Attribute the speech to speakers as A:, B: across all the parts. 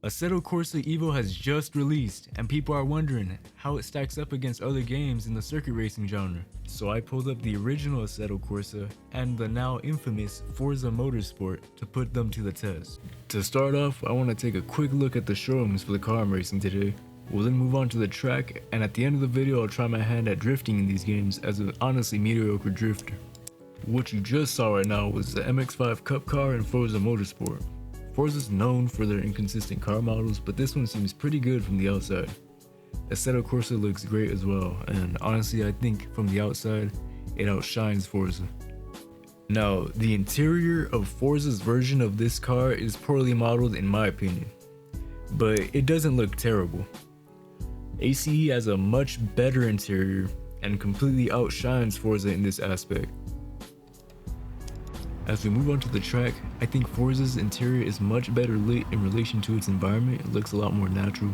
A: Assetto Corsa Evo has just released, and people are wondering how it stacks up against other games in the circuit racing genre. So I pulled up the original Assetto Corsa and the now infamous Forza Motorsport to put them to the test. To start off, I want to take a quick look at the showrooms for the car I'm racing today. We'll then move on to the track, and at the end of the video I'll try my hand at drifting in these games as an honestly mediocre drifter. What you just saw right now was the MX-5 Cup car and Forza Motorsport. Forza's known for their inconsistent car models, but this one seems pretty good from the outside. Assetto Corsa looks great as well, and honestly I think from the outside, it outshines Forza. Now, the interior of Forza's version of this car is poorly modeled in my opinion, but it doesn't look terrible. ACE has a much better interior and completely outshines Forza in this aspect. As we move on to the track, I think Forza's interior is much better lit in relation to its environment. It looks a lot more natural.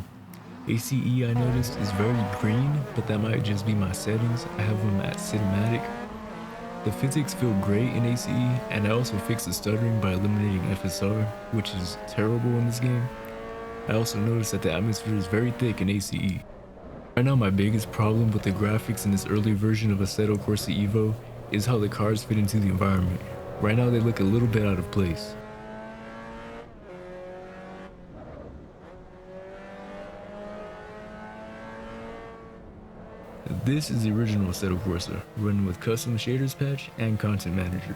A: ACE, I noticed, is very green, but that might just be my settings. I have them at cinematic. The physics feel great in ACE, and I also fixed the stuttering by eliminating FSR, which is terrible in this game. I also noticed that the atmosphere is very thick in ACE. Right now my biggest problem with the graphics in this early version of Assetto Corsa Evo is how the cars fit into the environment. Right now they look a little bit out of place. This is the original Assetto Corsa, running with custom shaders patch and content manager.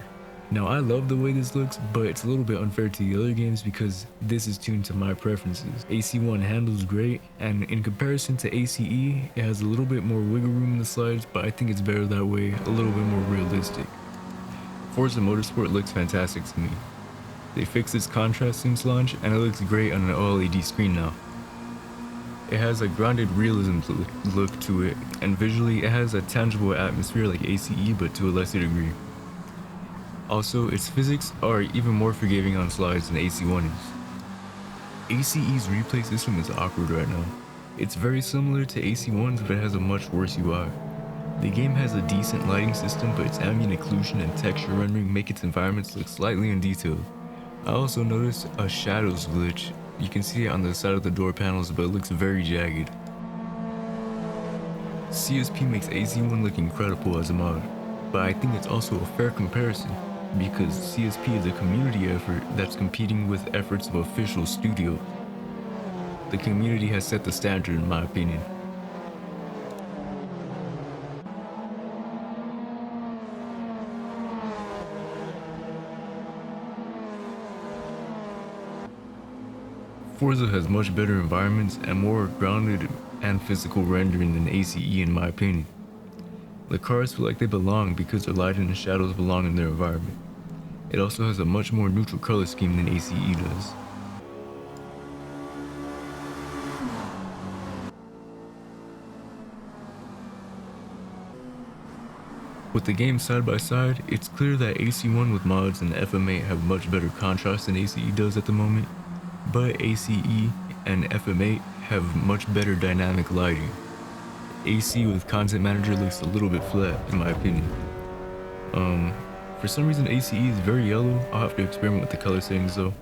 A: Now I love the way this looks, but it's a little bit unfair to the other games because this is tuned to my preferences. AC1 handles great, and in comparison to ACE, it has a little bit more wiggle room in the slides, but I think it's better that way, a little bit more realistic. Forza Motorsport looks fantastic to me. They fixed its contrast since launch, and it looks great on an OLED screen now. It has a grounded realism look to it, and visually it has a tangible atmosphere like ACE, but to a lesser degree. Also, its physics are even more forgiving on slides than AC1 is. ACE's replay system is awkward right now. It's very similar to AC1's, but it has a much worse UI. The game has a decent lighting system, but its ambient occlusion and texture rendering make its environments look slightly undetailed. I also noticed a shadows glitch. You can see it on the side of the door panels, but it looks very jagged. CSP makes AC1 look incredible as a mod, but I think it's also a fair comparison, because CSP is a community effort that's competing with efforts of official studios. The community has set the standard in my opinion. Forza has much better environments and more grounded and physical rendering than ACE in my opinion. The cars feel like they belong because their lighting and shadows belong in their environment. It also has a much more neutral color scheme than ACE does. With the games side by side, it's clear that AC1 with mods and FM8 have much better contrast than ACE does at the moment. But ACE and FM8 have much better dynamic lighting. AC with Content Manager looks a little bit flat in my opinion. For some reason ACE is very yellow. I'll have to experiment with the color settings though.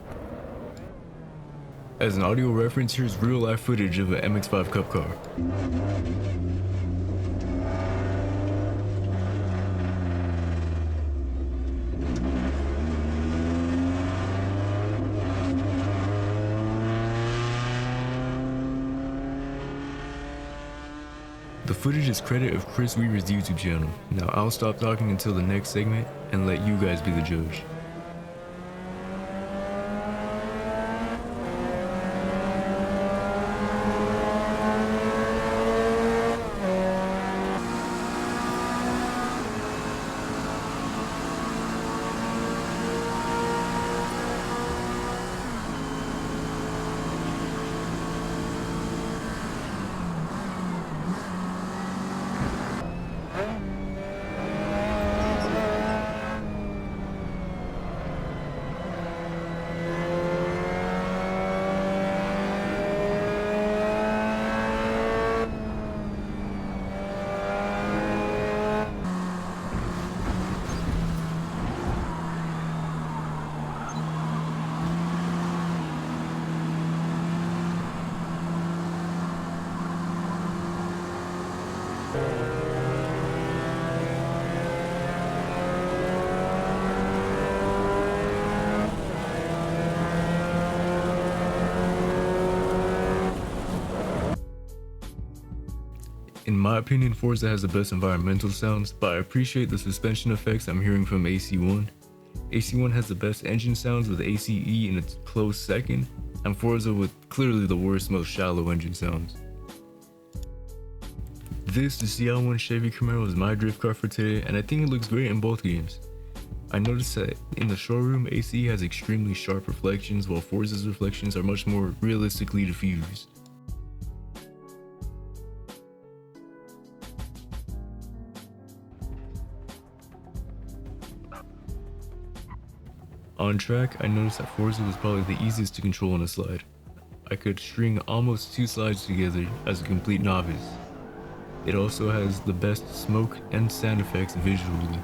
A: As an audio reference, here's real life footage of an MX-5 Cup car. The footage is credit of Chris Weaver's YouTube channel. Now I'll stop talking until the next segment and let you guys be the judge. In my opinion, Forza has the best environmental sounds, but I appreciate the suspension effects I'm hearing from AC1. AC1 has the best engine sounds with ACE in its close second, and Forza with clearly the worst, most shallow engine sounds. This, the CL1 Chevy Camaro, is my drift car for today, and I think it looks great in both games. I noticed that in the showroom, ACE has extremely sharp reflections, while Forza's reflections are much more realistically diffused. On track, I noticed that Forza was probably the easiest to control on a slide. I could string almost 2 slides together as a complete novice. It also has the best smoke and sound effects visually.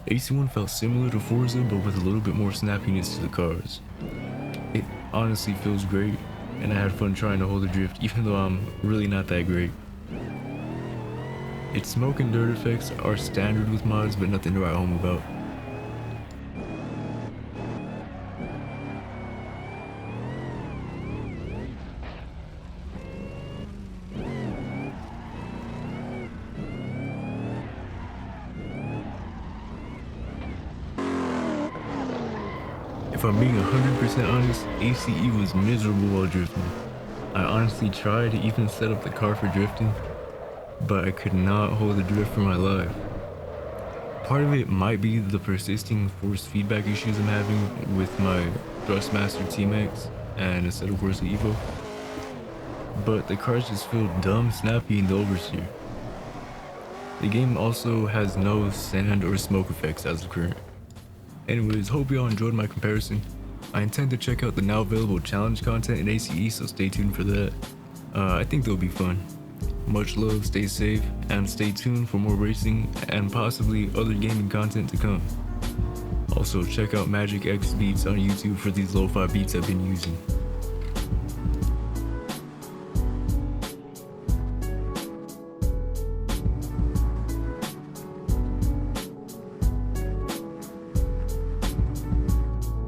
A: AC1 felt similar to Forza, but with a little bit more snappiness to the cars. It honestly feels great, and I had fun trying to hold the drift even though I'm really not that great. Its smoke and dirt effects are standard with mods, but nothing to write home about. If I'm being 100% honest, ACE was miserable while drifting. I honestly tried to even set up the car for drifting, but I could not hold the drift for my life. Part of it might be the persisting force feedback issues I'm having with my Thrustmaster TMX and Assetto Corsa Evo, but the cars just feel dumb snappy in the oversteer. The game also has no sand or smoke effects as of current. Anyways, hope y'all enjoyed my comparison. I intend to check out the now available challenge content in ACE, so stay tuned for that. I think they'll be fun. Much love, stay safe, and stay tuned for more racing and possibly other gaming content to come. Also, check out magiCXbeats on YouTube for these lo-fi beats I've been using.